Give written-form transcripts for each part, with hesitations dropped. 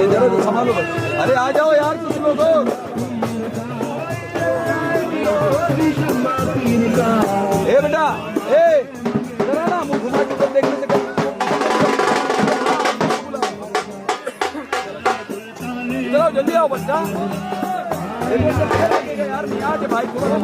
अरे आ जाओ यार कुछ लोग। ए बेटा जरा ना मुंह घुमा के तो देखने से चलो जल्दी आओ बच्चा यार नहीं आते भाई थोड़ा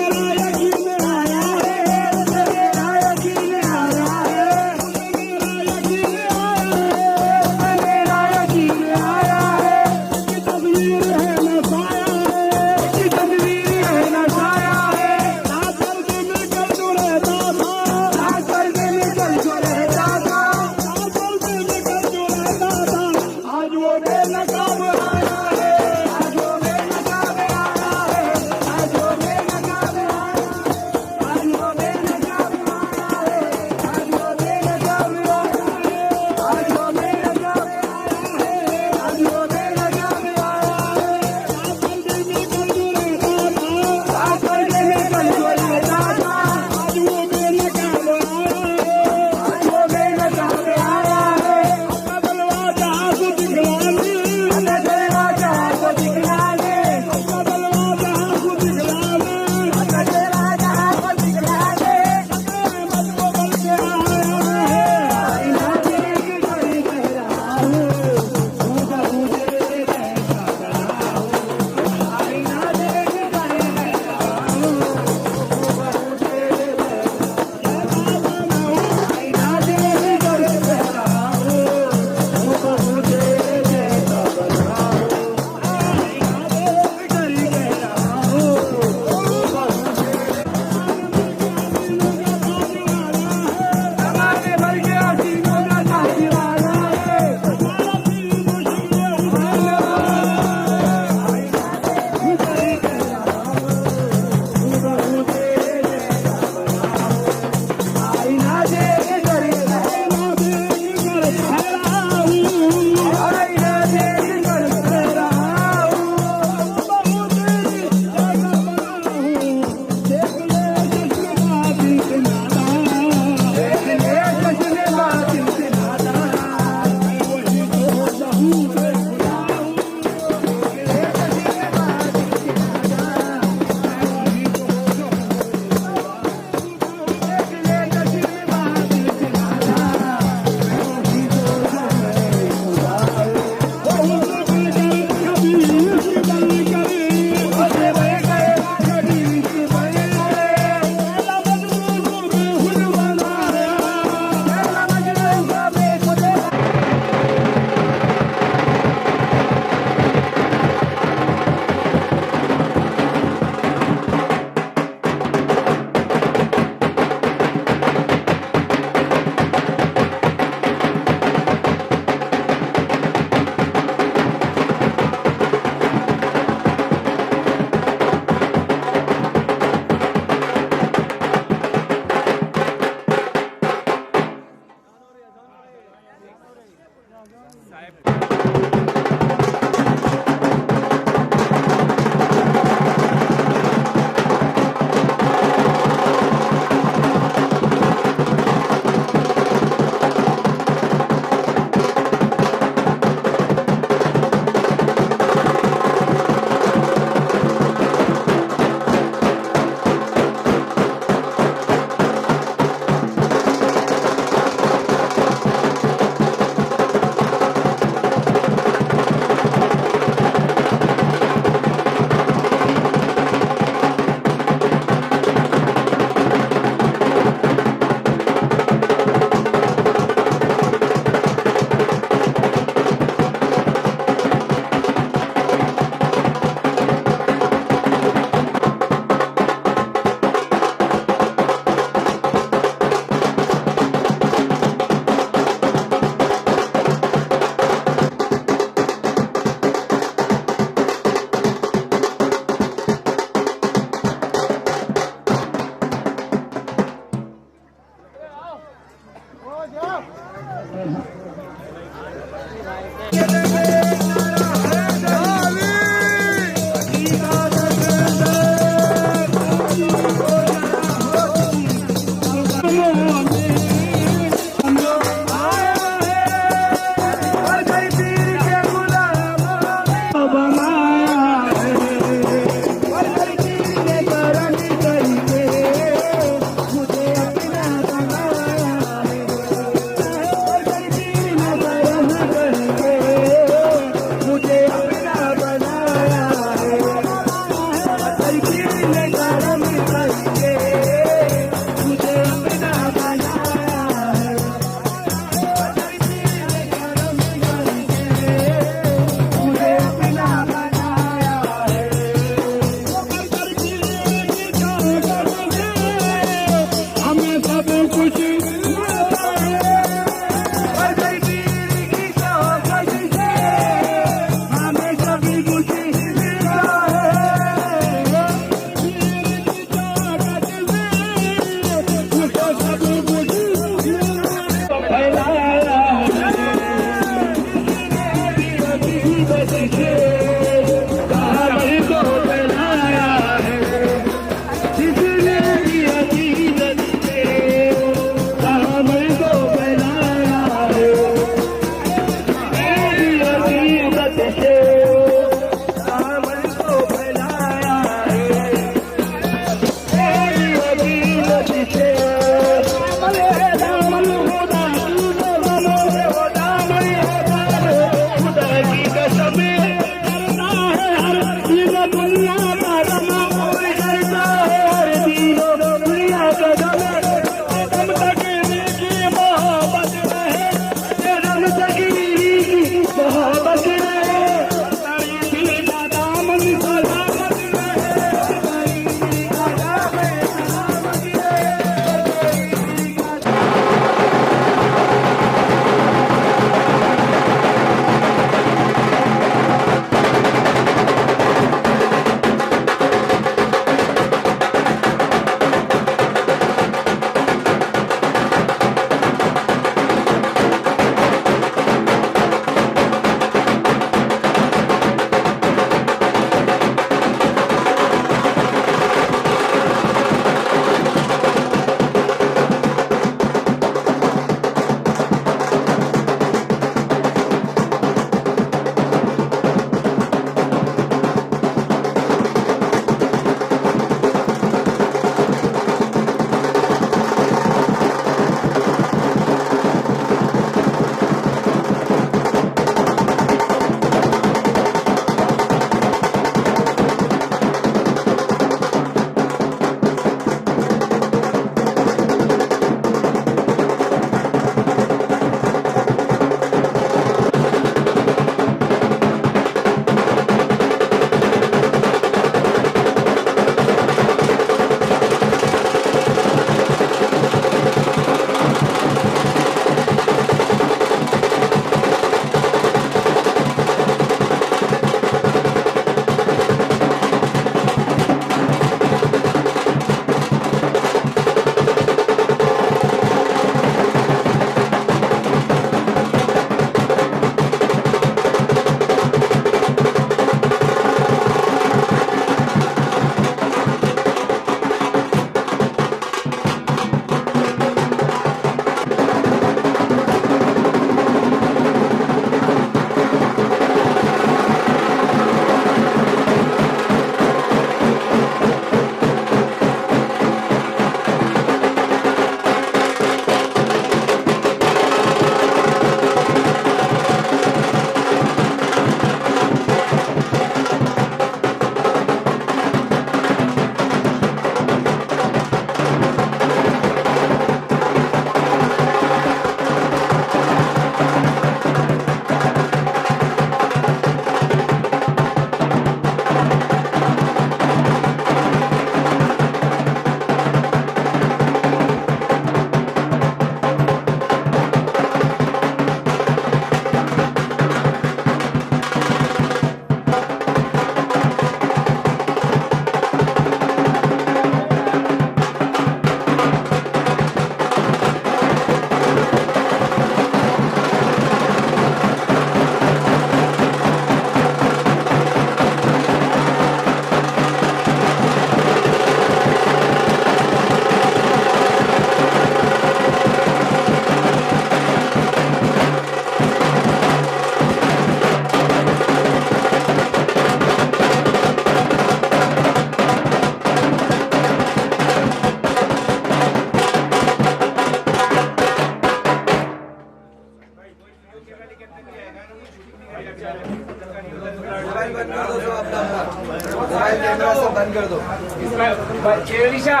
पुनीशा,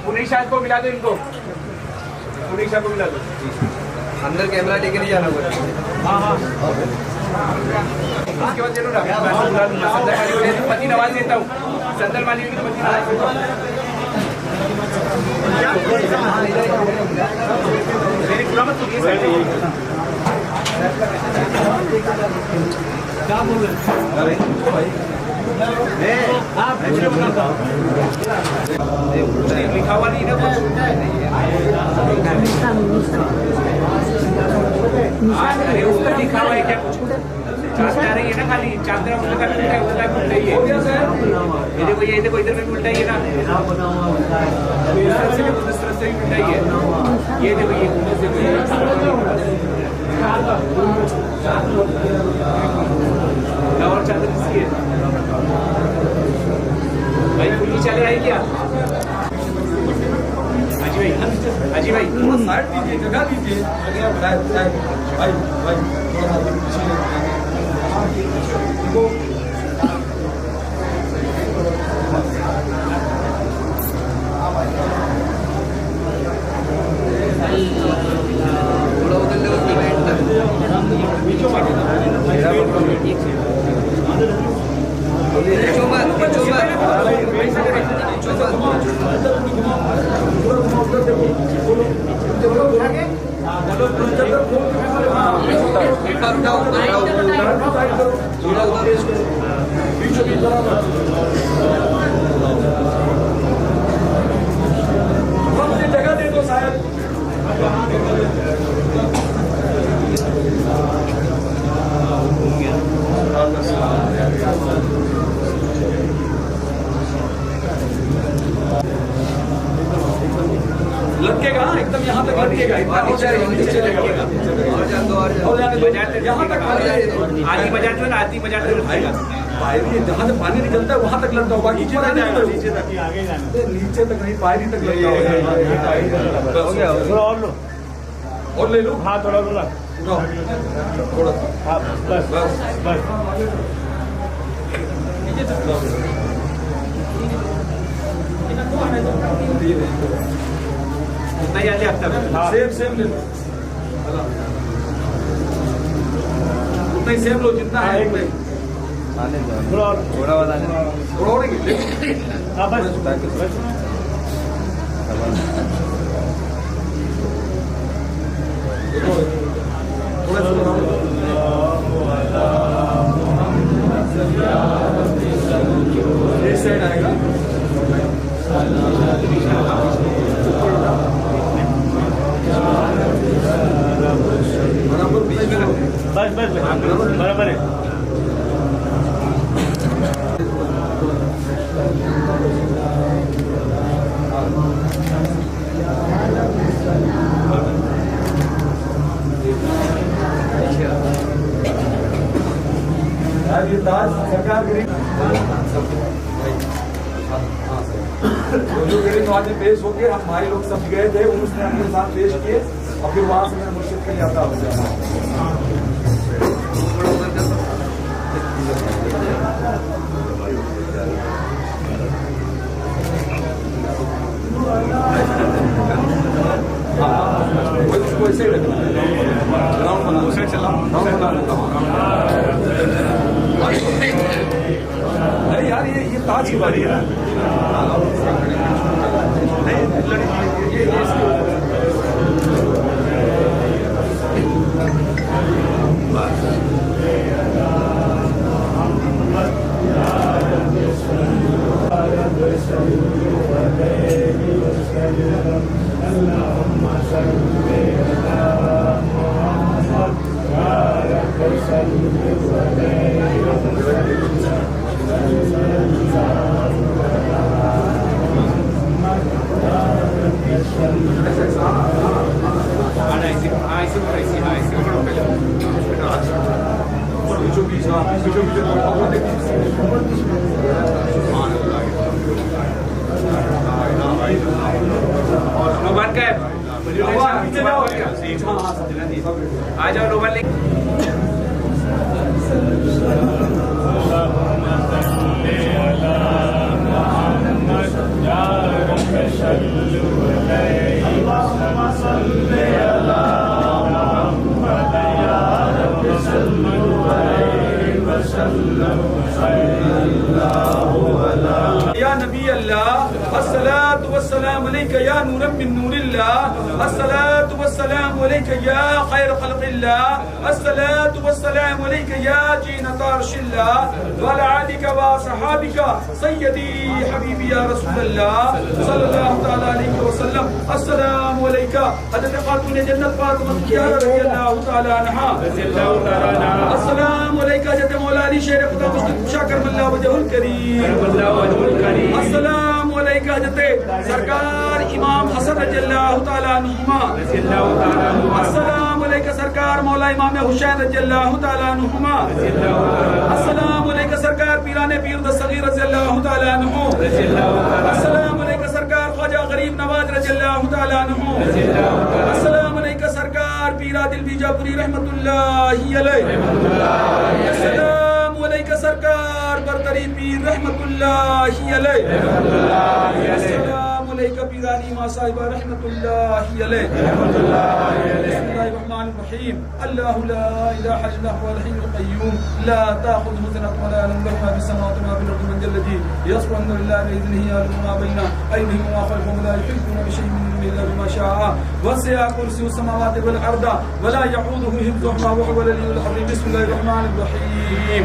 पुनीशा को मिला दो, इनको पुनीशा को मिला दो। अंदर कैमरा लेके नहीं जाना पड़ेगा। हाँ उसके बाद जरूर पति नवाज देता हूँ, संदल माली की पति नवाज देता हूँ। मेरी गुलामत तो ये साइड क्या बोल रहे लिखा हुआ नहीं ना अरे उसका लिखा हुआ है क्या कुछ चांद आ रही है ना खाली चांदरा उल्टा का उल्टा है ये देखो ये देखो इधर में उल्टा ही है ना दूसरे से भी उल्टा ही है ये देखो ये उधर से और चादर किसकी है भाई पुलिस चले आई क्या हाजी भाई साइड दीजिए, जगह दीजिए भाई भाई जगह दे दो शायद लटकेगा एकदम यहाँ तक लटकेगा यहाँ तक आधी बाजार जो है ना आधी बाजार जो जहाँ से पानी निकलता है वहाँ तक लटका होगा, नीचे तक नीचे तक नहीं पायरी तक लटका होगा। और ले लो हाँ थोड़ा थोड़ा थोड़ा हाँ बस बस बस उतना ही आते अब तक सेम ले लो, उतना ही सेम लो जितना है एक में थोड़ा और थोड़ा बताने थोड़ा और ले हाँ बस बस इस साइड आएगा बराबर बीच में बस बस बराबर है ये दास सरकार जो गरीब आज पेश हो गए, हम भाई लोग सब गए थे, उसने अपने साथ पेश किए और फिर वहां से मैं मुर्शिद के लिए आता हूँ। वैसे ही रखना राउंड बना, दूसरे चला राउंड बना लेता हूँ। अरे यार ये ताज की बारी है ना। आ जाओ रोबल ले या नबी अल्लाह अस्सलातु वस्सलाम अलैका या नूरम मिन नूरिल्लाह अस्सलातु वस्सलाम अलैका या खैर खल्क़िल्लाह अस्सलातु वस्सलाम अलैका या जीनत अर्शिल्लाह व अला आलिका व सहाबिका सय्यदी हबीबी या रसूलल्लाह सल्लल्लाहु तआला अलैहि वसल्लम अस्सलामु अलैका हज़रत खातून जन्नत फातिमा रज़ियल्लाहु तआला अन्हा अस्सलामु अलैका हज़रत मौला अली शेर खुदा मुस्तफा करमल्लाहु वजहुल करीम अस्सलामु अलैका हज़रत सरकार इमाम हसन रज़ियल्लाहु तआला अन्हुमा अस्सलामु अलैका सरकार मौला इमाम हुसैन रज़ियल्लाहु तआला अन्हुमा अस्सलामु अलैका सरकार पीराने पीर दस्तगीर रज़ियल्लाहु तआला अन्हु अस्सलामु अलैका सरकार ख्वाजा गरीब नवाज रज़ियल्लाहु तआला अन्हु अस्सलामु अलैका सरकार पीरा दिल बीजापुरी रहमतुल्लाहि अलैहि अस्सलामु अलैका सरकार बरतरी पीर रहमतुल्लाहि अलैहि अस्सलामु अलैका पीरानी मां साहिबा रहमतुल्लाहि अलैहि बिस्मिल्लाहिर रहमानिर रहीम अल्लाहु ला इलाहा इल्ला हुवल हय्युल क़य्यूम ला ताखुज़ुहु सिनतुन व ला नौम lahu ma fis samawati wa ma fil ardi man dhal ladhi yasbihu lillahi bi idhnihi ya'lamu ma bayna aydihim wa ma khalfahum la yuhituna bi shay'in min ilmihi illa bima sha'a wasi'a kursiyyuhu samawati wal arda wa la ya'uduhu hifdhuhuma wa huwal aliyyul azim bismillahir rahmanir rahim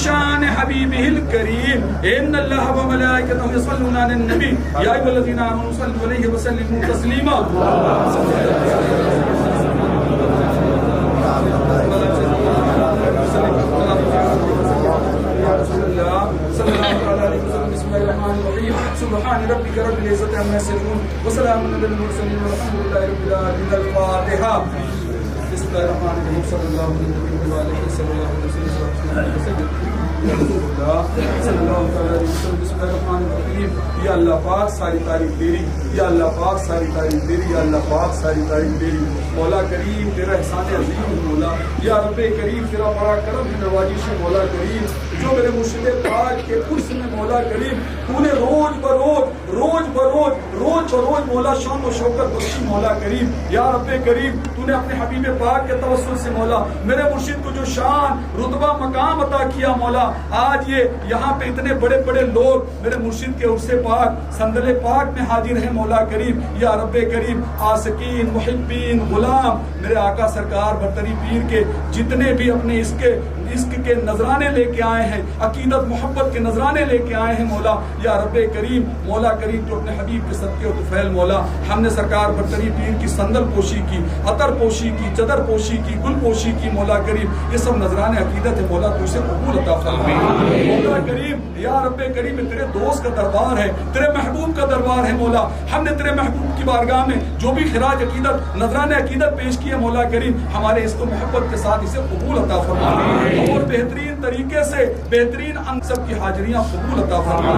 शान हबीबिहिल करीम इन्ना अल्लाह व मलाइकतहु यसल्लूना Alan नबी या अय्युहल्लज़ीना आमनू सल्लु अलैहि व सल्लिमू तस्लीमा सुब्हान रब्बिका रब्बिल इज़्ज़ति अम्मा यसिफून व सलामुन अलल मुरसलीन वल्हम्दुलिल्लाहि रब्बिल आलमीन अल-फातिहा बिस्मिल्लाहिर्रहमानिर्रहीम सल्लल्लाहु अलैहि वसल्लम या अल्लाह पाक सारी तारीफ तेरी या अल्लाह पाक सारी तारीफ तेरी या अल्लाह पाक सारी तारीफ तेरी मौला करीम तेरा एहसान अज़ीम मौला या रब्बे करीम तेरा बड़ा करम है नवाजिश मौला करीम जो मेरे मुर्शिद पाक के कुर्स में मौला करीम तूने रोज बरोज मौला शान व शौकत बख्शी मौला करीम या रब्बे करीम तूने अपने हबीब पाक के तवस्सुल से मौला मेरे मुर्शिद को जो शान रुतबा मकाम अता किया मौला आज ये यहाँ पे इतने बड़े बड़े लोग मेरे मुर्शिद के उर्से पाक संदले पाक में हाजिर है मौला करीम या रब्बे करीम आशिकीन मुहिब्बीन गुलाम मेरे आका सरकार बरतरी पीर के जितने भी अपने इश्क के नजराने लेके आए हैं अकीदत मोहब्बत के नजराने लेके आए हैं मौला या रब्बे करीम मौला करीम तो अपने हबीब के सदके और तुफैल मौला हमने सरकार बरतरी पीर की संदल पोशी की अतर पोशी की चदर पोशी की गुल पोशी की मौला करीम ये सब नजराने अकीदत है मौला तू इसे कबूल अता फरमा मौला करीम या रब्बे करीम तेरे दोस्त का दरबार है तेरे महबूब का दरबार है मौला हमने तेरे महबूब की बारगाह में जो भी खिराज अकीदत नजराने अकीदत पेश की है मौला करीम हमारे इसको मोहब्बत के साथ इसे कबूल अता फरमा और बेहतरीन तरीके से बेहतरीन अंग सब की हाजिरियां कबूल अता फरमा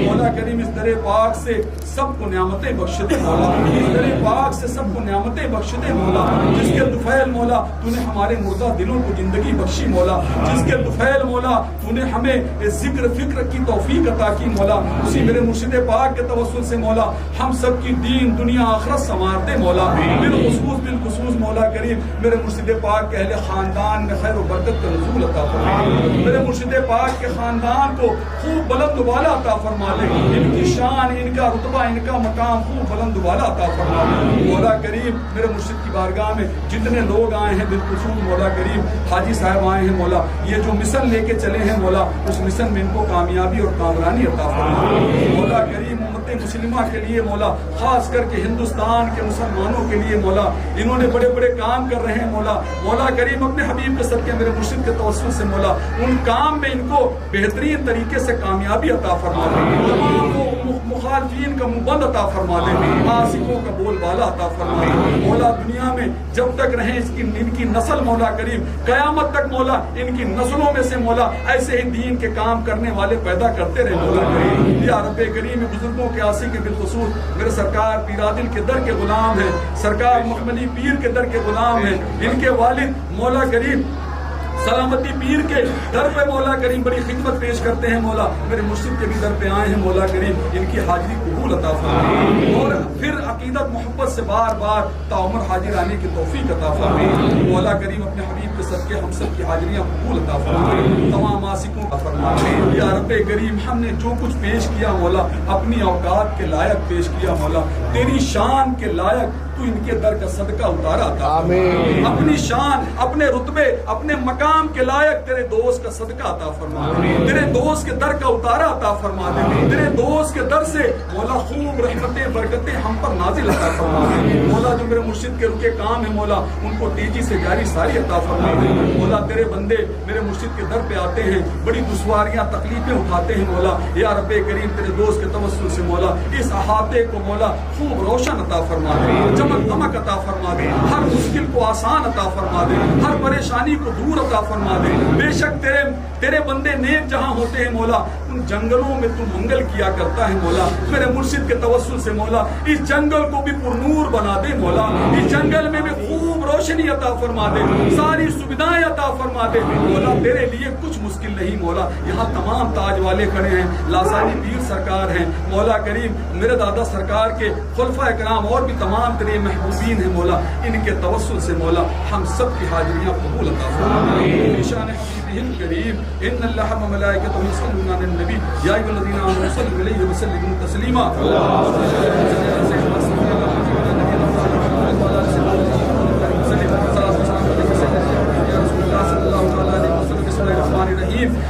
मौला करीम इस दरे पाक से सबको नियामतें बख्श दे मौला इस दरे पाक से सबको नियामतें बख्श दे मौला जिसके तुफैल मौला तूने हमारे मुर्दा दिलों को जिंदगी बख्शी मौला जिसके तुफैल मौला तूने हमें जिक्र फिक्र की तौफीक अता की मौला उसी मेरे मुर्शिद पाक के तवस्सुल से मौला हम सब की दीन दुनिया आखिरत संवार दे मौला बिलखुसूस मौला करीम मेरे मुर्शिद पाक के अहले खानदान में खैर व बरकत का नुज़ूल अता फरमा मेरे मुर्शिद पाक के खानदान को खूब बुलंद वाला अता फरमा ले इनकी शान इनका रुतबा इनका मकाम खूब बुलंद वाला अता फरमा मौला करीम मेरे मुर्शिद की बारगाह में जितने लोग आए हैं बिलखुसूस मौला करीम हाजी साहब आए हैं मौला ये जो मिशन लेके चले हैं मौला उस मिशन में इनको कामयाबी और कामरानी अता फरमा मौला करीम उम्मत मुस्लिमा के लिए मौला खास करके हिंदुस्तान के मुसलमानों के लिए मौला इन्होंने बड़े बड़े काम कर रहे हैं मौला करीम अपने हबीब के सदके मेरे मुर्शिद के तवस्सुल से मौला उन काम में इनको बेहतरीन तरीके से कामयाबी अता फरमा दे तमाम मुखालिफिन का मुबंद अता फरमा दे आसिकों का बोलबाला अता फरमा दे मौला दुनिया में जब तक रहे इनकी नस्ल मौला करीम कयामत तक मौला इनकी नस्लों में से मौला ऐसे ही दीन के काम करने वाले पैदा करते रहे मौला करीम या रब्बे करीम बुजुर्गों के आशिक बिलखुसूस मेरे सरकार पीरादिल के दर के गुलाम है सरकार मुहम्मदी पीर के दर के गुलाम है इनके वालिद मौला करीम सलामती पीर के दर पे मौला करीम बड़ी खिदमत पेश करते हैं मौला। मेरे मुर्शिद के भी दर पे आए हैं मौला करीम, इनकी हाजिरी कबूल अता फरमा और फिर अकीदत मोहब्बत से बार बार ताउमर हाजिर आने की तौफीक अता फरमा। मौला करीम अपने हबीब के सदके हम सब की हाजिरियां कबूल अता फरमा, तमाम आसिकों का फरमा। या रब्बे करीम हमने जो कुछ पेश किया मौला अपनी औकात के लायक पेश किया मौला, तेरी शान के लायक तू इनके दर का सदका उतारा था। अपनी शान, अपने रुतबे, अपने मकाम के लायक तेरे दोस्त का सदका अता फरमा दे, तेरे दोस्त के दर का उतारा अता फरमा दे, तेरे दोस्त के दर से मौला खूब रहमतें बरकतें हम पर नाजिल अता फरमा दे। मौला जो मेरे मुर्शिद के रुके काम है मौला उनको तेजी से जारी सारी अता फरमा दे। मौला तेरे बंदे मेरे मुर्शिद के दर पे आते हैं, बड़ी दुश्वारियां तकलीफें उठाते हैं मौला। या रब्बे करीम तेरे दोस्त के तवस्सुल से मौला इस अहाते को मौला खूब रोशन अता फरमा दे, दमक अता फरमा दे, हर मुश्किल को आसान अता फरमा दे, हर परेशानी को दूर अता फरमा दे। बेशक तेरे बंदे नेक जहां होते हैं मौला उन जंगलों में तू मंगल किया करता है मौला। मेरे मुर्शिद के तवस्सुल से मौला इस जंगल को भी पुरनूर बना दे मौला, इस जंगल में भी खूब रोशनी अता फरमा दे, सारी सुविधाएं अता फरमा दे मौला। तेरे लिए कुछ मुश्किल नहीं मौला। यहाँ तमाम ताज वाले खड़े हैं, लासानी पीर सरकार हैं मौला करीम, मेरे दादा सरकार के खुलफा इकराम और भी तमाम तेरे महबूबीन है मौला, इनके तवस्सुल से मौला हम सब की हाजिरियां कबूल अता फरमा। निशान हबीबिहिल करीम इन्नल्लाह व मलाइकतहु युसल्लूना अलन नबी या अय्युहल्लज़ीना आमनू सल्लु अलैहि व सल्लिमू तस्लीमा।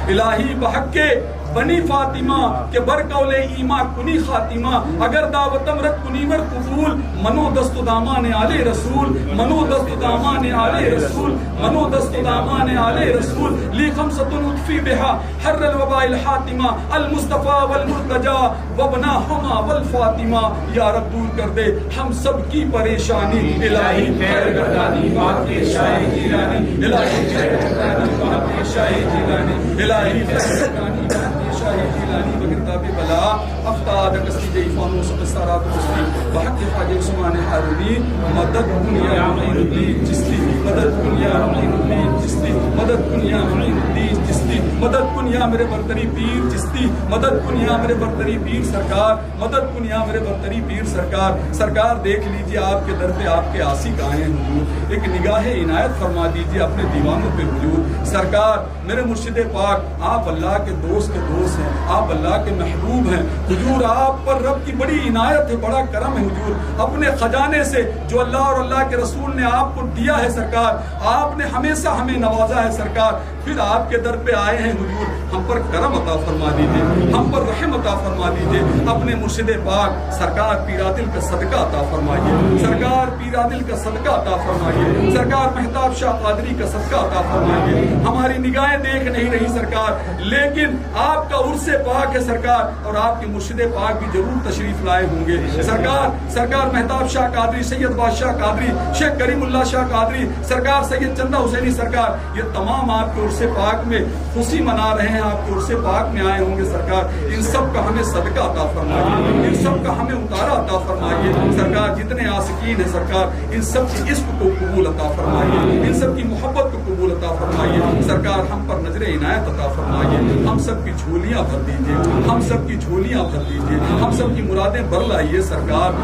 इलाही बहक्के बनी फातिमा के बरकौले ईमा कुनी खातिमा, अगर दावतम रत कुनीवर कबूल मनो दस्तु दामाने आले रसूल, मनो दस्तु दामाने आले रसूल, मनो दस्तु दामाने आले रसूल। ली खमसतुन उत्फी बिहा हर्रल वबाइल हातिमा अल मुस्तफा वल मुर्तजा वबना हमा वल फातिमा। या रब दूर कर दे हम सब की परेशानी, इलाही खैर गर्दानी बात के शाह जिलानी, इलाही खैर गर्दानी बात के शाह जिलानी, इलाही खैर गर्दानी बात के शाह जिलानी। बगिरता बे बला अफ्ताद कसरी जैफानो सबसारात मुस्ती वहक हाजे उस्मान हारूनी मदद दुनिया मुईनुद्दीन चिश्ती, मदद दुनिया मुईनुद्दीन चिश्ती, मदद दुनिया मुईनुद्दीन चिश्ती, मदद दुनिया मेरे बरतरी पीर चिश्ती, मदद दुनिया मेरे बरतरी पीर सरकार, मदद दुनिया मेरे बरतरी पीर सरकार। सरकार देख लीजिए आपके दर पे आपके आशिक आए हैं हुजूर, एक निगाह इनायत फरमा दीजिए अपने दीवानों पे हुजूर। सरकार मेरे मुर्शिद पाक आप अल्लाह के दोस्त हैं, आप अल्लाह के महबूब हैं हुजूर, आप पर रब की बड़ी इनायत है, बड़ा करम है हुजूर। अपने खजाने से जो अल्लाह और अल्लाह के रसूल ने आपको दिया है सरकार, आपने हमेशा हमें नवाजा है सरकार, फिर आपके दर पे आए हैं हुजूर, हम पर करम अता फरमा दीजिए, हम पर रहम अता फरमा दीजिए। अपने मुर्शिद पाक सरकार पीरादिल का सदका अता फरमाइए, सरकार पीरादिल का सदका अता फरमाइए, सरकार मेहताब शाह कादरी का सदका अता फरमाइए। हमारी निगाहें देख नहीं रही सरकार, लेकिन आपका उर्से पाक है सरकार, और आपके मुर्शिद पाक भी जरूर तशरीफ लाए होंगे सरकार मेहताब शाह कादरी, सैयद बादशाह कादरी, शेख करीमुल्लाह शाह कादरी सरकार, सैयद चंदा हुसैनी सरकार, ये तमाम आपके उर्से पाक में खुशी मना रहे हैं, आपके उर्से पाक में आए होंगे सरकार। इन सब का हमें सदका अता फरमाइए, इन सब का हमें उतारा अता फरमाइए सरकार। जितने आशिकीन है सरकार, इन सब की इश्क को कबूल अता फरमाइए, इन सब की मोहब्बत को कबूल अता फरमाइए सरकार। हम पर नजरे इनायत अता फरमाइए, हम सब की झोलियां भर दीजिए, हम सब की झोलियां भर दीजिए, हम सब की मुरादें भर लाइए सरकार।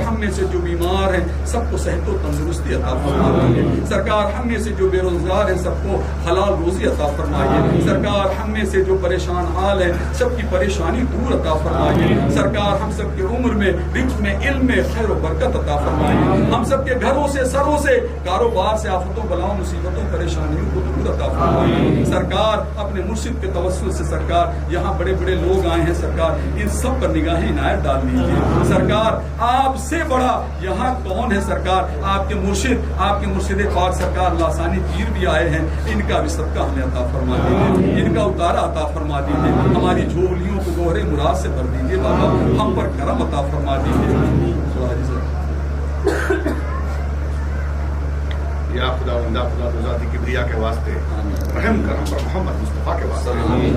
हम में से जो बीमार हैं सबको सेहतो तंदुरुस्ती अता फरमाइए सरकार। हम में से जो बेरोजगार हैं सबको हलाल रोजी अता फरमाइए सरकार। हम में से जो परेशान हाल है सबकी परेशानी दूर अता फरमाइए सरकार। हम सब की उम्र में, रिज़्क़ में, इल्म में खैर और बरकत अता फरमाइए। हम सब के घरों से, सरों से, कारोबार से आफतों, बलाओं, मुसीबतों, परेशानियों को दूर अता फरमाइए सरकार। अपने मुर्शिद के तवस्सुल से सरकार यहाँ बड़े बड़े लोग आए हैं सरकार, इन सब पर निगाह इनायत डाल दीजिए सरकार। आपसे बड़ा यहाँ कौन है सरकार? आपके मुर्शिद पाक सरकार लासानी पीर भी आए हैं, इनका भी सबका हमें अता फरमा दीजिए, इनका उतारा अता फरमा दीजिए। हमारी झोलियों को गोहरे मुराद से भर दीजिए बाबा, हम पर करम अता फरमा दीजिए। या खुदा ज़ाती किब्रिया के वास्ते रहम करम पर मोहम्मद मुस्तफ़ा के वास्ते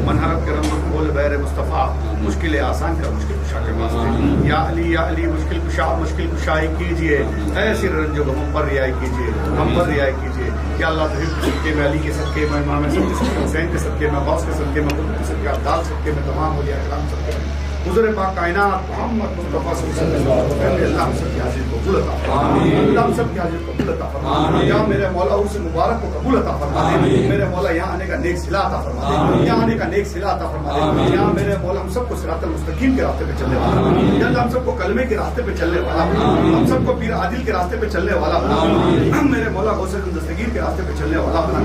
मनहरत करम बोल बैर मुस्तफ़ा मुश्किल आसान कर मुश्किल कुशा के वास्ते या अली मुश्किल कुशाई कीजिए, ऐसे रंजो हम पर रियाई कीजिए, हम पर रियाई कीजिए। या अल्लाह के सदके में, अली के सदके में, इमाम हसन के सदके, हुसैन के सदके में, गौस के सदके में, कुतुब के सदके, अब्दाल सदके में, तमाम औलिया किराम सदके में, हुज़ूर पाक कायनात मोहम्मद मुस्तफ़ा सल्लल्लाहु अलैहि वसल्लम, अल्लाह हम सबकी हाजिर को कबूल अता फरमा, अल्लाह हम सबकी हाजिर को कबूल अता फरमा। या मेरे मौला उस मुबारक को कबूल अता फरमा दे, मेरे मौला यहाँ आने का नेक सिला अता फरमा दे, यहाँ आने का नेक सिला अता फरमा दे। यहाँ मेरे मौला हम सबको सिरातल मुस्तकीम के रास्ते पे चलने वाला, या हम सबको कलमे के रास्ते पे चलने वाला, हम सबको पीर आदिल के रास्ते पे चलने वाला बना, मेरे मौला गौसे दस्तगीर के रास्ते पे चलने वाला बना,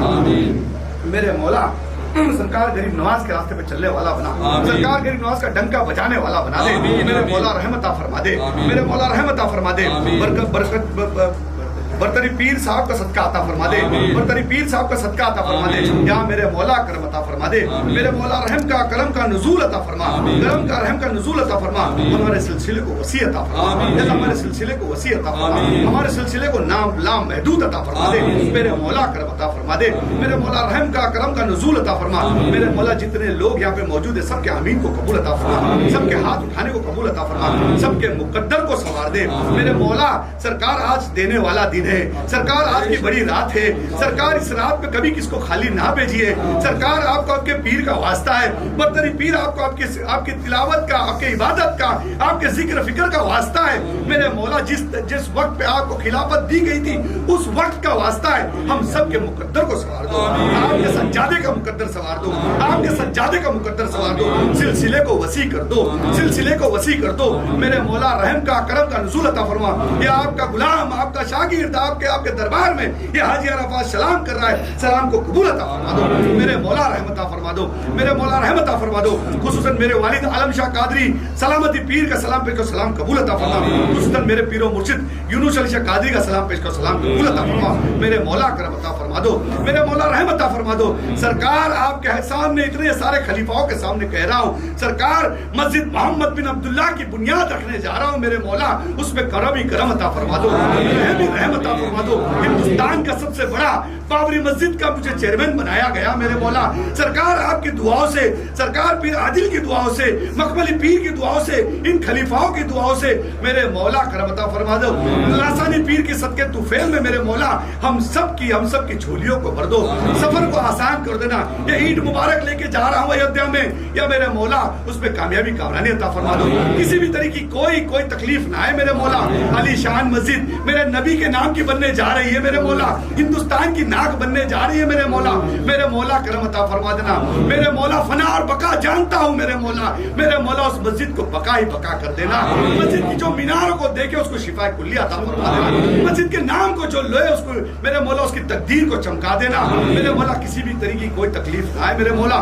मेरे मौला सरकार गरीब नवाज के रास्ते पे चलने वाला बना, सरकार गरीब नवाज का डंका बजाने वाला बना दे। मेरे मौला रहमत फरमा दे, मेरे मौला रहमत फरमा दे। बरकत बरतरी पीर साहब का सदका अता फरमा दे, बरतरी पीर साहब का सदका अता फरमा दे। या मेरे मौला करम अता फरमा दे, मेरे मौला रहम का करम का नुज़ूल अता फरमा, करम का रहम का नुज़ूल अता फरमा। हमारे सिलसिले को वसी अता फरमा, हमारे सिलसिले को वसी अता फरमा, हमारे सिलसिले को नाम लाम महदूद अता फरमा दे। मेरे मौला करम अता फरमा दे, मेरे मौला रहम का करम का नुज़ूल अता फरमा। मेरे मौला जितने लोग यहाँ पे मौजूद है सबके आमीन को कबूल अता फरमा, सबके हाथ उठाने को कबूल अता फरमा, सबके मुकद्दर को संवार दे। मेरे मौला सरकार आज देने वाला दिन है, सरकार आज की बड़ी रात है, सरकार इस रात में कभी किसको खाली ना भेजिए। सरकार आपको आपके पीर का वास्ता है, बरतरी पीर आपको आपकी तिलावत का, आपके इबादत का, आपके जिक्र फिक्र का वास्ता है। मेरे मौला जिस वक्त पे आपको खिलाफत दी गई थी उस वक्त का वास्ता है। हम सबके मुकद्दर को सवार दो, आपके सज्जादे का मुकद्दर सवार दो, आपके सज्जादे का मुकद्दर सवार दो, सिलसिले को वसी कर दो, सिलसिले को वसी कर दो। मेरे मौला रहम का करम का नुज़ूल अता फरमा। ये आपका गुलाम, आपका शागिर्द आपके दरबार में ये हाजी अरफात सलाम कर रहा है, सलाम को कबूल अता फरमा दो। मेरे मौला रहमत फरमा दो, मेरे मौला रहमत फरमा दो। खुसूसन मेरे वालिद आलम शाह कादरी सलामती पीर का सलाम पेश को सलाम कबूल अता फरमा। खुसूसन मेरे पीरो मुर्शिद यूनुस अली शाह कादरी का सलाम पेश को सलाम कबूल अता फरमा। मेरे मौला करम अता फरमा दो, मेरे मौला रहमत फरमा दो। सरकार आपके सामने इतने सारे खलीफाओं के सामने कह रहा हूँ, सरकार मस्जिद मोहम्मद बिन अब्दुल्ला की बुनियाद रखने जा रहा हूँ। मेरे मौला उसमें करम ही करम अता फरमा दो, रहम ही रहम अता फरमा दो। हिंदुस्तान का सबसे बड़ा बाबरी मस्जिद का मुझे चेयरमैन बनाया गया। मेरे मौला सरकार आपकी दुआओं से, सरकार पीर आदिल की दुआओं से, मकबली पीर की दुआओं से, इन खलीफाओं की दुआओं से मेरे मौला करम अता फरमा दो। लासानी पीर के सदके तुफैल में मेरे मौला हम सब की झोलियों को भर दो, सफर को आसान कर देना। ये ईद मुबारक लेके जा रहा हूँ अयोध्या में, या मेरे मौला उसमें कामयाबी कामरानी अता फरमा दो। किसी भी तरीके की कोई तकलीफ ना आए मेरे मौला। अलीशान मस्जिद मेरे नबी के नाम की बनने जा रही है मेरे मौला, हिंदुस्तान की नाक बनने जा रही है मेरे मौला। मेरे मौला करम अता फरमा देना। मेरे मौला फना और बका जानता हूँ मेरे मौला, मेरे मौला उस मस्जिद को बका ही बका कर देना। मस्जिद की जो मीनारों को देखे उसको शिफा कुल्ली अता फरमा देना। मस्जिद के नाम को जो लोए उसको मेरे मौला उसकी तकदीर को चमका देना। मेरे मौला किसी भी तरीके की कोई तकलीफ ना आए मेरे मौला।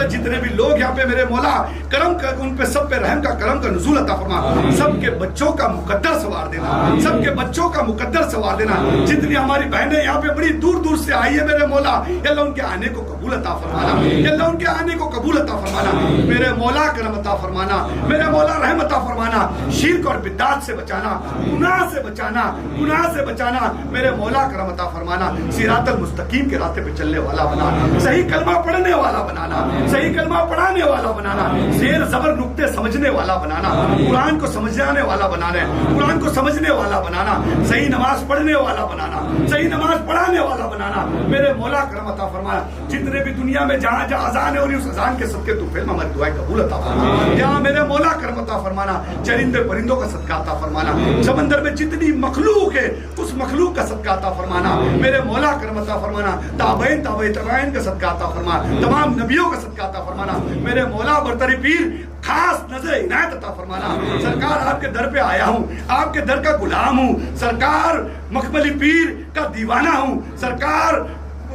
जितने भी लोग यहाँ पे मेरे मौला करम कर, उन पे सब पे रहम का करम का नुज़ूल अता फरमा। सबके बच्चों का मुकद्दर सवार देना, सबके बच्चों का मुकद्दर सवार देना। जितनी हमारी बहनें यहाँ पे बड़ी दूर दूर से आई है मेरे मौला, अल्लाह उनके आने को कबूल अता फरमाना, अल्लाह उनके आने को कबूल अता फरमाना। मेरे मौला करम अता फरमाना, मेरे मौला रहम अता फरमाना। शिर्क और बिदअत से बचाना, गुनाह से बचाना, गुनाह से बचाना। मेरे मौला करम अता फरमाना। सिरातल मुस्तकीम के रास्ते पे चलने वाला बनाना, सही कलमा पढ़ने वाला बनाना, सही कलमा पढ़ाने वाला बनाना, शेर जबर नुक्ते समझने वाला बनाना, कुरान को समझने वाला बनाना, कुरान को समझने वाला बनाना, सही नमाज पढ़ने वाला बनाना, सही नमाज पढ़ाने वाला बनाना। मेरे मौला करम अता फरमाना। जितने भी दुनिया में जहाँ जहाँ अजान है और उस अजान के सदके तू फिल्म हमारी दुआएं कबूल अता फरमाना। यहाँ मेरे मौला करम अता फरमाना। चरिंदे परिंदों का सदका अता फरमाना। समंदर में जितनी मखलूक है उस मखलूक का सदका अता फरमाना। मेरे मौला करम अता फरमाना। ताबईन तबाईन का सदका अता फरमाना। तमाम नबियों का सदका अता फरमाना। मेरे मौला बरतरी पीर खास नजर इनायत अता फरमाना। सरकार आपके दर पे आया हूँ, आपके दर का गुलाम हूँ। सरकार मकबली पीर का दीवाना हूँ। सरकार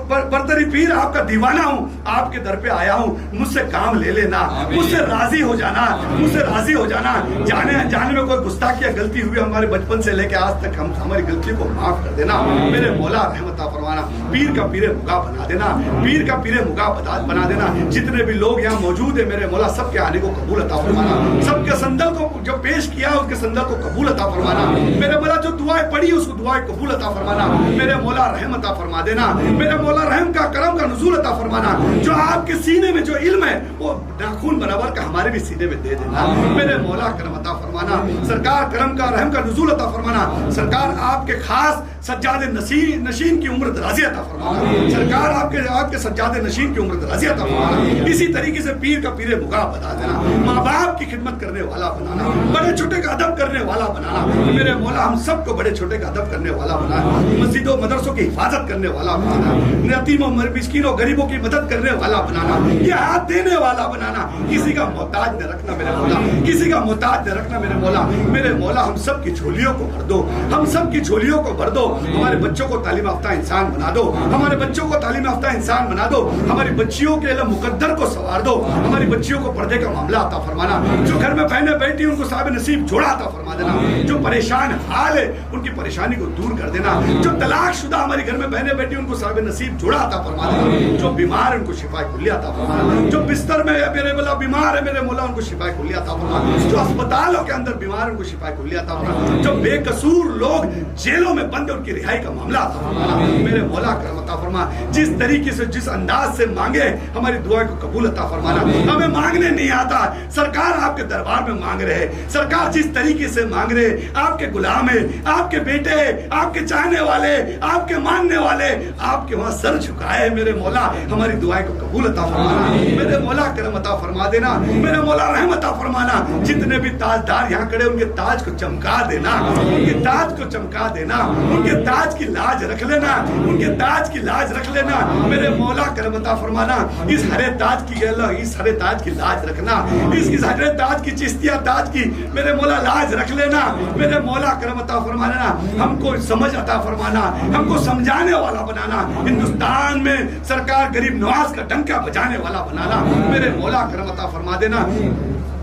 बरतरी पीर आपका दीवाना हूँ, आपके दर पे आया हूँ। मुझसे काम ले लेना, मुझसे राजी हो जाना, मुझसे राजी हो जाना। जाने में कोई गुस्ताखी या गलती हुई हमारे बचपन से लेके आज तक, हम हमारी गलती को माफ कर देना। मेरे मौला रहमत फरमाना। पीर का पीरे मुगा बना देना, पीर का पीरे मुगा बना देना। जितने भी लोग यहाँ मौजूद है मेरे मौला सबके आने को कबूल अता फरमाना। सबके संदल को जो पेश किया उसके संदल को कबूल अता फरमाना। मेरे मौला जो दुआएं पढ़ी उसको दुआएं कबूल अता फरमाना। मेरे मौला रहम अता फरमा देना। मेरे मौला रहम का करम का नुज़ूल अता फरमाना। जो आपके सीने में जो इल्म है वो नाखून बराबर का हमारे भी सीने में दे देना। मेरे मौला करम अता फरमाना। सरकार करम का रहम का नुज़ूल अता फरमाना। सरकार आपके खास सज्जादे नशीन की उम्र दराज़ी अता फरमाना। सरकार आपके सज्जादे नशीन की उम्र दराज़ी अता फरमाना। इसी तरीके से पीर का पीरे मुगा बना देना। माँ बाप की खिदमत करने वाला बनाना। बड़े छोटे का अदब करने वाला बनाना। मेरे मौला हम सबको बड़े छोटे का अदब करने वाला बनाना। मस्जिदों मदरसों की हिफाजत करने वाला बनाना। यतीमों मिस्कीनों गरीबों की मदद करने वाला बनाना। ये हाथ देने वाला बनाना। किसी का मोहताज न रखना मेरे मौला। किसी का मोहताज न रखना मेरे मौला। मेरे मौला हम सब की झोलियों को भर दो। हम सब की झोलियों को भर दो। हमारे बच्चों को तालीम याफ्ता इंसान बना दो। हमारे बच्चों को तालीम याफ्ता इंसान बना दो। हमारी बच्चियों के इल्म मुकद्दर को संवार दो। हमारी बच्चियों को पर्दे का मामला अता फरमाना। जो घर में बहने बैठी उनको साहिब नसीब जोड़ा अता फरमा देना। जो परेशान हाल है उनकी परेशानी को दूर कर देना। जो तलाक शुदा हमारे घर में बहने बैठी उनको साहिब नसीब जोड़ा अता फरमा देना। जो बीमार है उनको शिफा कुल्ली अता फरमाना। जो बिस्तर में है मेरे मौला बीमार है मेरे मौला उनको शिफा कुल्ली अता फरमाना। जो अस्पतालों के अंदर बीमार है उनको शिफा कुल्ली अता फरमाना। जो बेकसूर लोग जेलों में बंद है उनकी रिहाई का मामला अता फरमाना। मेरे मौला करम अता फरमा। जिस तरीके से जिस अंदाज से मांगे हमारी दुआ को कबूल अता फरमाना। हमें मांगने नहीं आता, सरकार आपके दरबार में मांग रहे। सरकार जिस तरीके से मांग रहे आपके गुलाम है, आपके बेटे, आपके चाहने वाले, आपके मानने वाले, आपके वहां सर झुकाए। मेरे मौला हमारी दुआएं को कबूल अता फरमाना। मेरे मौला करम अता फरमा देना। मेरे मौला रहम अता फरमाना। जितने भी ताजदार यहाँ खड़े उनके ताज को चमका देना। उनके ताज को चमका देना। उनके ताज की लाज रख लेना। उनके ताज की लाज रख लेना। मेरे मौला करम अता फरमाना। इस हरे ताज की इस हरे ताज की लाज रखना। इस हरे ताज की चिश्तिया ताज की मेरे मौला लाज रख लेना। मेरे मौला करम अता फरमाना। हमको समझ अता फरमाना। हमको समझाने वाला बनाना। हिंदुस्तान में सरकार गरीब नवाज का डंका बजाने वाला बनाना। मेरे मौला करम अता फरमा देना।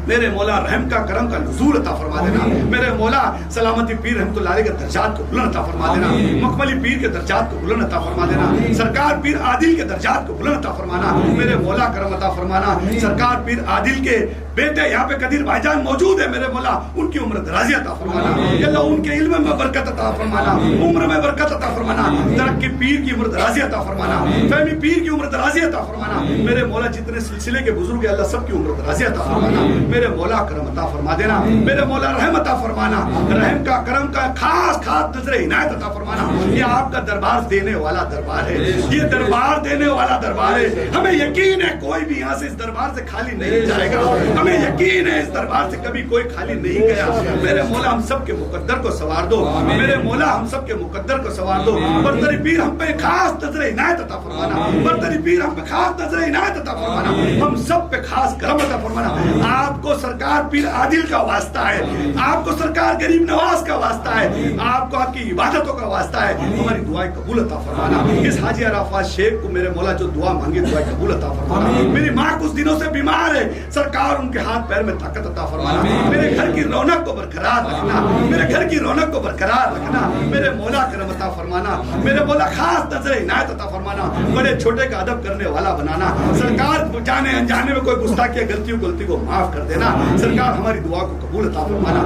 मेरे मौला रहम का करम का नुज़ूल अता फरमा देना। मेरे मौला सलामती पीर रहमतुल्लाह अलैह के दर्जात को बुलंद अता फरमा देना। मकबली पीर के दर्जात को बुलंद अता फरमा देना। सरकार पीर आदिल के दर्जात को बुलंद अता फरमाना। मेरे मौला करम अता फरमाना। सरकार पीर आदिल के बेटे यहाँ पे कदीर भाईजान मौजूद है। मेरे मौला उनकी उम्र दराज़ी अता फरमाना। अल्लाह उनके इल्म में बरकत अता फरमाना। उम्र में बरकत अता फरमाना। तरक्की पीर की उम्र दराज़ी अता फरमाना। फहमी पीर की उम्र दराज़ी अता फरमाना। मेरे मौला जितने सिलसिले के बुजुर्ग है अल्लाह सबकी उम्र दराज़ी अता फरमाना। मेरे मौला करम अता फरमा देना। मेरे मौला रहम अता फरमाना। रहम का करम का खास खास नजर इनायत अता फरमाना। ये आपका दरबार देने वाला दरबार है। ये दरबार देने वाला दरबार है। हमें यकीन है कोई भी यहाँ से इस दरबार से खाली नहीं जाएगा। हमें यकीन है इस दरबार से कभी कोई खाली नहीं गया। मेरे मौला हम सब के मुकद्दर को सवार दो। मेरे मौला हम सब के मुकद्दर को सवार दो। बरतरी पीर हम पे खास नजर इनायत अता फरमाना। बरतरी पीर हम पे खास नजर इनायत अता फरमाना। हम सब पे खास करम अता फरमाना। आपको सरकार पीर आदिल का वास्ता है। आपको सरकार गरीब नवाज का वास्ता है। आपको आपकी इबादतों का वास्ता है। हमारी दुआएं कबूल अता फरमाना। इस हाजी अराफात शेख को मेरे मौला जो दुआ मांगे दुआएं कबूल अता फरमाना। मेरी माँ कुछ दिनों से बीमार है। सरकार उनके हाथ पैर में ताकत अता फरमाना। मेरे घर की रौनक को बरकरार रखना। मेरे घर की रौनक को बरकरार रखना। मेरे मौला करम अता फरमाना। मेरे मौला खास नजर इनायत अता फरमाना। बड़े छोटे का अदब करने वाला बनाना। सरकार जाने अनजाने में कोई गुस्ताखी गलती को माफ कर देना। सरकार हमारी दुआ को कबूल अता फरमाना।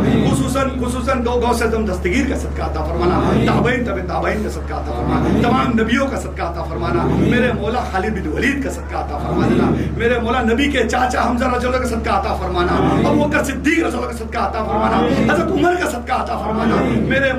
खुसूसन गौ से दस्तगीर का सदका अता फरमाना। ताबईन तबे ताबईन का सदका अता फरमाना। तमाम नबियों का सदका अता फरमाना। मेरे मौला खालिद बिन वलीद का सदका अता फरमा देना। मेरे मौला नबी के चाचा हमजा रज़ियल्लाहु का सदका अता फरमाना। अबू बकर सिद्दीक रज़ियल्लाहु का सदका अता फरमाना। हज़रत उमर का सदका अता फरमाना। मेरे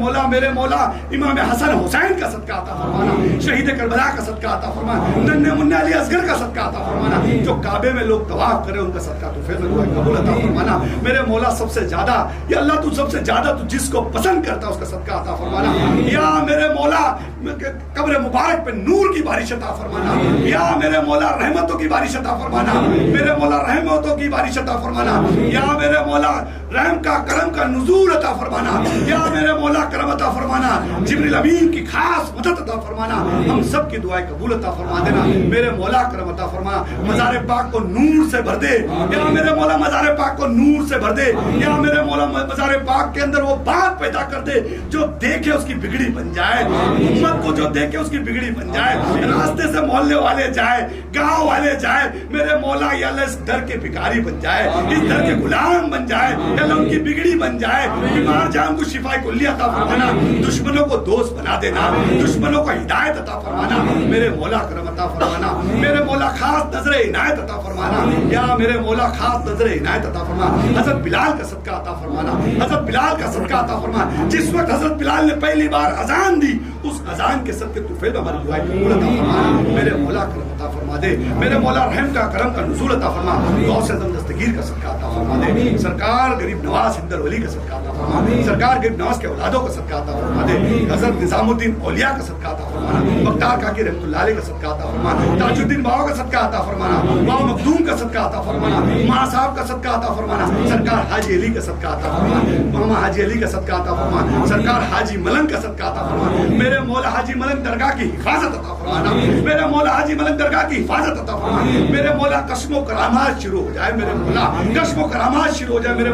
मौला इमाम हसन हुसैन का सदका अता फरमाना। शहीद करबला का सदका अता फरमाना। नन्हे मुन्ने अली असगर का सदका अता फरमाना। जो काबे में लोग तवाफ करे उनका सदका तो फिर कबूल अता फरमाना। मेरे मौला सबसे ज्यादा या अल्लाह तू सबसे ज्यादा तू जिसको पसंद करता है उसका सदका अता फरमाना। या मेरे मौला कब्र मुबारक पे नूर की बारिश अता फरमाना। या मेरे मौला रहमतों की बारिश अता फरमाना। मेरे मौला रहमतों की बारिश अता फरमाना। या मेरे मौला रहम का करम का नुज़ूल अता फरमाना। या मेरे मौला करम अता फरमाना। जिब्रील अमीन की खास मदद अता फरमाना। हम सब की दुआएं कबूल अता फरमा देना। मेरे मौला करम अता फरमा। मज़ार पाक को नूर से भर दे। या मेरे मौला मज़ार पाक को नूर से भर दे। या मेरे मौला मज़ार पाक के अंदर वो बात पैदा कर दे जो देखे उसकी बिगड़ी बन जाए। उम्मत को जो देखे उसकी बिगड़ी बन जाए। रास्ते से मोहल्ले वाले जाए, गांव वाले जाए, मेरे मौला या अल्लाह इस दर के भिखारी बन जाए, इस दर के गुलाम बन जाए। या अल्लाह उनकी बिगड़ी बन जाए, बीमार जान को शिफा कुल्ली अता फरमाना, दुश्मनों को दोस्त बना देना, दुश्मनों को हिदायत अता फरमाना, मेरे मौला करम अता फरमाना, मेरे मौला खास नजर इनायत अता फरमाना, या मेरे मौला खास नजर इनायत अता फरमाना, हजरत बिलाल का सदका अता फरमाना, हजरत बिलाल का सदका अता फरमाना, जिस वक्त हजरत बिलाल ने पहली बार अजान दी उस अजान के सदके तुफैल हमारी दुआ कबूल अता फरमाना, मेरे मौला करम अता फरमा दे, मेरे मौला रहम का करम का नुज़ूल अता फरमा, गौस आज़म दस्तगीर का सदका अता फरमा दे, सरकार गरीब नवाज हिंदल वली का सदका अता फरमा, सरकार गरीब नवाज के औलादों का सदका अता फरमा दे, हजरत निजामुद्दीन औलिया का सदका अता फरमाना, बख्तार काकी रहमतुल्लाह अलैह का सदका अता फरमाना, ताजुद्दीन बाबा का सदका अता फरमाना, बाबा मखदूम का सदका अता फरमाना, मां साहब का सदका अता फरमाना, सरकार हाजी अली का सदका अता फरमाना, मामा हाजी अली का सदका अता फरमाना, सरकार हाजी मलंग का सदका अता फरमाना, मेरे मौला हाजी मलंग दरगाह की हिफाजत अता फरमाना, मेरे मौला हाजी मलंग दरगाह की हिफाजत अता फरमाना, मेरे मौला कसमो करामात शुरू हो जाए, मेरे मौला कसमो करामात शुरू हो जाए, मेरे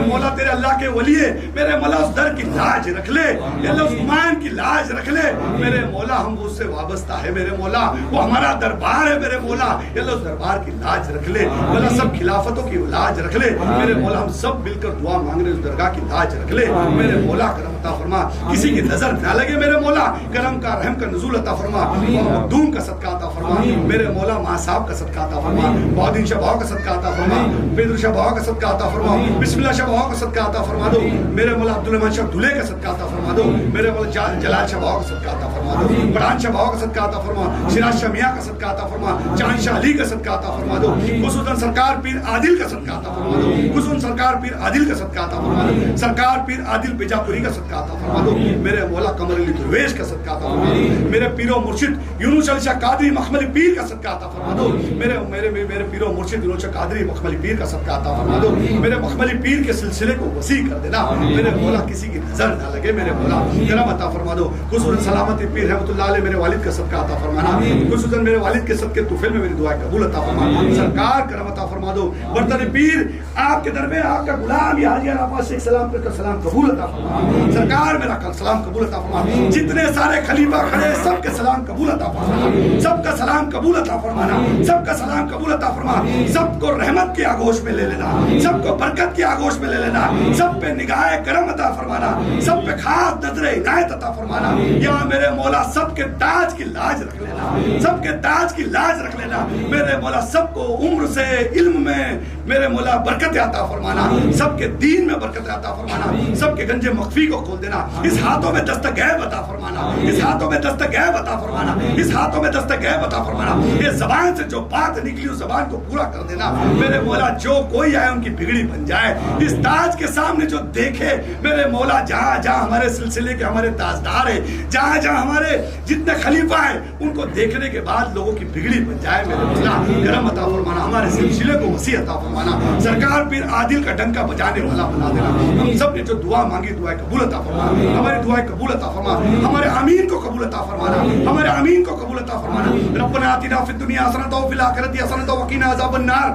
मौला तेरे अल्लाह के वली है, मेरे मौला उस दर की लाज रख ले, अल्लाह उस मान की लाज रख ले, मेरे मौला हम उससे वाबस्ता है, मेरे मौला वो हमारा दरबार है, मेरे मौला अल्लाह उस दरबार की लाज रख ले, अल्लाह सब खिलाफतों की लाज रख ले, मेरे मौला हम सब मिलकर दुआ मांग रहे उस दरगाह की लाज रख ले, मेरे मौला करम अता फरमा, किसी की नजर ना लगे, मेरे मौला करम का रहम का नुज़ूल अता फरमा, मखदूम का सदका अता फरमा, मेरे मौला मां साहब का सदका अता फरमा, बहादुर शाह बाबा का सदका अता फरमा, बेदर शाह बाबा का सदका अता फरमा, बिस्मिल्लाह शाह बाबा का सदका अता फरमा दो, मेरे मौला अब्दुल रहमान शाह दुल्हे का सदका अता फरमा दो, मेरे मौला जलाल शाह बाबा का सदका अता फरमा दो, पठान शाह बाबा का सदका अता फरमा, सिराज शाह मियां का सदका अता फरमा, चांद शाह अली का सदका अता फरमा दो, खुसूसन सरकार पीर आदिल का सदका अता फरमा दो, खुसूसन सरकार पीर आदिल का सदका अता फरमा दो, सरकार पीर आदिल बिजापुरी का सदका अता फरमा दो, मेरे मौला कमर अली दुर्वेश का सदका अता फरमा दो, मेरे पीरो मुर्शिद यूनुस अली शाह कादरी मखमली पीर का सदका अता फरमा दो, मेरे मेरे मेरे पीरो मुर्शिद यूनुस शाह कादरी मखमली पीर का सदका अता फरमा दो, मेरे मखमली पीर के सिलसिले को वसी कर देना, मेरे मौला किसी की नजर ना लगे, मेरे मौला करम अता फरमा दो, खुसूसन सलामती पीर रहमतुल्लाह अलैह मेरे वालिद का सदका अता फरमाना, खुसूसन मेरे वालिद के सदके तुफैल में मेरी दुआ कबूल अता फरमा, सरकार करम अता फरमा दो, बर्तन पीर आपके दर में आपका गुलाम या हाजी अब्बास शेख सलाम का सलाम कबूल अता फरमा, सरकार मेरा सलाम कबूल अता फरमा, जितने सारे खलीफा खड़े सबके सलाम कबूल अता फरमा, सबका सलाम कबूल अता फरमाना, सबका सलाम कबूल अता फरमा, सबको रहमत की आगोश में ले लेना, सबको बरकत की आगोश में ले लेना, सब पे निगाह करम अता फरमाना, सब पे खास नजर इनायत अता फरमाना, या मेरे मौला सबके ताज की लाज रख लेना, सबके ताज की लाज रख लेना, मेरे मौला सबको उम्र से इल्म में मेरे मौला बरकत अता फरमाना, सबके दीन में बरकत अता फरमाना, सबके गंजे मख्फी को खोल देना, इस हाथों में दस्तक गैब अता फरमाना, इस हाथों में दस्तक गैब अता फरमाना, इस हाथों में दस्तक गैब अता फरमाना, ये जबान से जो बात निकली उस जबान को पूरा कर देना, मेरे मौला जो कोई आए उनकी बिगड़ी बन जाए, इस ताज के सामने जो देखे मेरे मौला जहाँ जहाँ हमारे सिलसिले के हमारे ताजदार है, जहाँ जहाँ हमारे जितने खलीफा है उनको देखने के बाद लोगों की बिगड़ी बन जाए, मेरे मौला करम अता फरमाना, हमारे सिलसिले को वसी अता फरमाना, सरकार पीर आदिल का डंका बजाने वाला बना देना, हम सब ने जो दुआ मांगी दुआ कबूल अता फरमाना, हमारी दुआ कबूल अता फरमाना, हमारे आमीन को कबूल अता फरमाना, हमारे आमीन को कबूल अता फरमाना, रब्बना आतिना फिद दुनिया हसनतन व फिल आखिरति हसनतन व क़िना अज़ाबन नार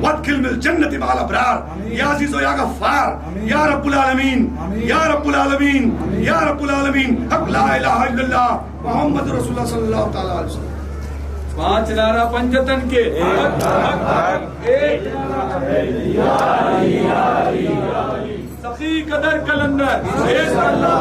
वदखिलनिल जन्नति मअल अबरार या अज़ीज़ या गफ्फार या रब्बुल आलमीन या रब्बुल आलमीन या रब्बुल आलमीन हक ला इलाहा इल्लल्लाह मुहम्मदुर रसूलुल्लाह सल्लल्लाहु तआला अलैहि वसल्लम। 5 नारा पंजतन के हक हक हक एक सखी कदर कलंदर एक अल्लाह